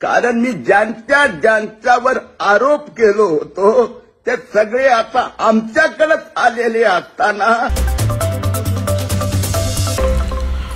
कारण मी ज्यांच्यावर आरोप केलो होतो ते सगळे आता आमच्याकडेच आलेले असताना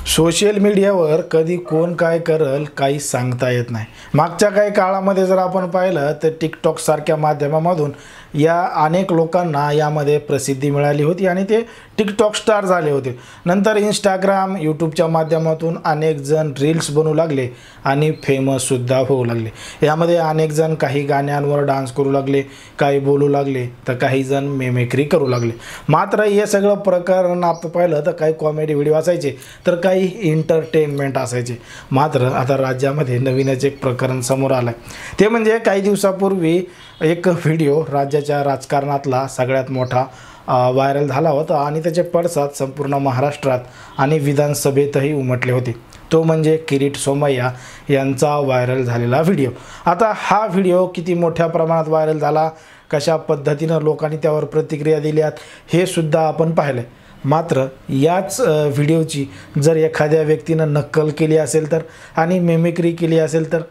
सोशल मीडियावर कधी कोण काय करल काही सांगता येत नाही। मागच्या काही काळामध्ये जर आपण पाहिलं तर टिकटॉक सारख्या माध्यमामधून या अनेक लोकांना यामध्ये प्रसिद्धी मिळाली होती आणि ते टिकटॉक स्टार झाले होते। नंतर इंस्टाग्राम यूट्यूबच्या माध्यमातून अनेक जण रील्स बनवू लागले आणि फेमससुद्धा होऊ लागले। यामध्ये अनेक जण काही गाण्यांवर डान्स करू लागले, काही बोलू लागले, तर काही जण मेमेक्री करू लागले। मात्र हे सगळं प्रकरण आपण पाहिलं तर काही कॉमेडी व्हिडिओ असायचे तर काही एंटरटेनमेंट असायचे। मात्र आता राज्यामध्ये नवीनच एक प्रकरण समोर आलं आहे, ते म्हणजे काही दिवसापूर्वी एक व्हिडिओ राज्याच्या राजकारणातला सगळ्यात मोठा व्हायरल झाला होता आणि त्याचे पडसाद संपूर्ण महाराष्ट्रात आणि विधानसभेतही उमटले होते। तो म्हणजे किरीट सोमय्या यांचा व्हायरल झालेला व्हिडिओ। आता हा व्हिडिओ किती मोठ्या प्रमाणात व्हायरल झाला, कशा पद्धतीनं लोकांनी त्यावर प्रतिक्रिया दिल्यात हे सुद्धा आपण पाहिलं। मात्र याच व्हिडिओची जर एखाद्या व्यक्तीनं नक्कल केली असेल तर आणि मेमिक्री केली असेल तर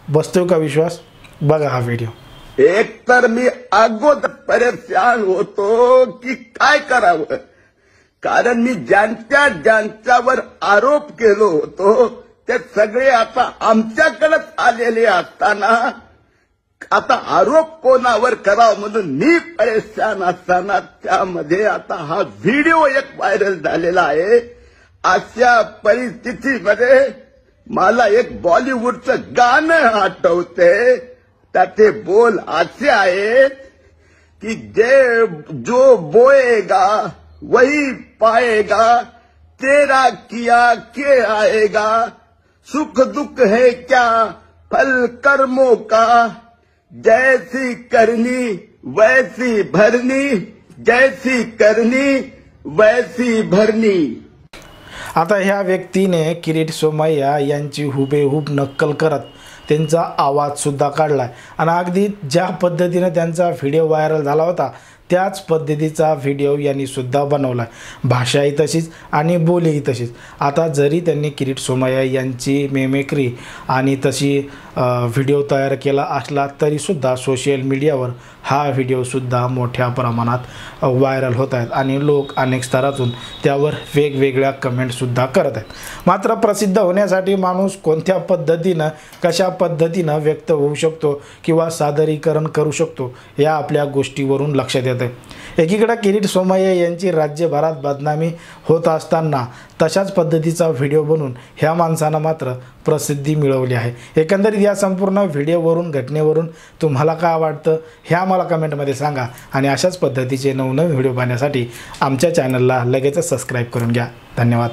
बसतो का विश्वास? बघा हा व्हिडिओ। एक तर मी अगोदर परेशान होतो की काय करावं, कारण मी ज्यांच्यावर आरोप केलो होतो ते सगळे आता आमच्याकडेच आलेले असताना आता आरोप कोणावर करावं म्हणून मी परेशान असताना त्यामध्ये आता हा व्हिडिओ एक व्हायरल झालेला आहे। अशा परिस्थितीमध्ये मला एक बॉलिवूडचं गाणं आठवते, त्याचे बोल असे आहेत की जो बोएगा वही पाएगा, तेरा किया के आएगा, सुख दुख है क्या फल कर्मों का, जैसी करनी वैसी भरनी, जैसी करनी वैसी भरनी। आता ह्या व्यक्तीने किरीट सोमय्या यांची हुबेहूब नक्कल करत त्यांचा आवाजसुद्धा काढला आहे आणि अगदी ज्या पद्धतीने त्यांचा व्हिडिओ व्हायरल झाला होता त्याच पद्धतीचा व्हिडिओ यांनी सुद्धा बनवला आहे। भाषाही तशीच आणि बोलीही तशीच। आता जरी त्यांनी किरीट सोमय्या यांची मेमेक्री आणि तशी व्हिडिओ तयार केला असला तरीसुद्धा सोशल मीडियावर हा व्हिडिओसुद्धा मोठ्या प्रमाणात व्हायरल होत आहेत आणि लोक अनेक स्तरातून त्यावर वेगवेगळ्या कमेंटसुद्धा करत आहेत। मात्र प्रसिद्ध होण्यासाठी माणूस कोणत्या पद्धतीनं कशा पद्धतीनं व्यक्त होऊ शकतो किंवा सादरीकरण करू शकतो या आपल्या गोष्टीवरून लक्षात येतं। एकीकडे किरीट सोमय्या यांची राज्यभरात बदनामी होत असताना तशाच पद्धतीचा व्हिडिओ बनवून ह्या माणसानं मात्र प्रसिद्धी मिळवली आहे। एकंदरीत या संपूर्ण व्हिडिओवरून घटनेवरून तुम्हाला काय वाटतं हे आम्हाला कमेंटमध्ये सांगा आणि अशाच पद्धतीचे नवनवीन व्हिडिओ पाहण्यासाठी आमच्या चॅनलला लगेचच सबस्क्राईब करून घ्या। धन्यवाद।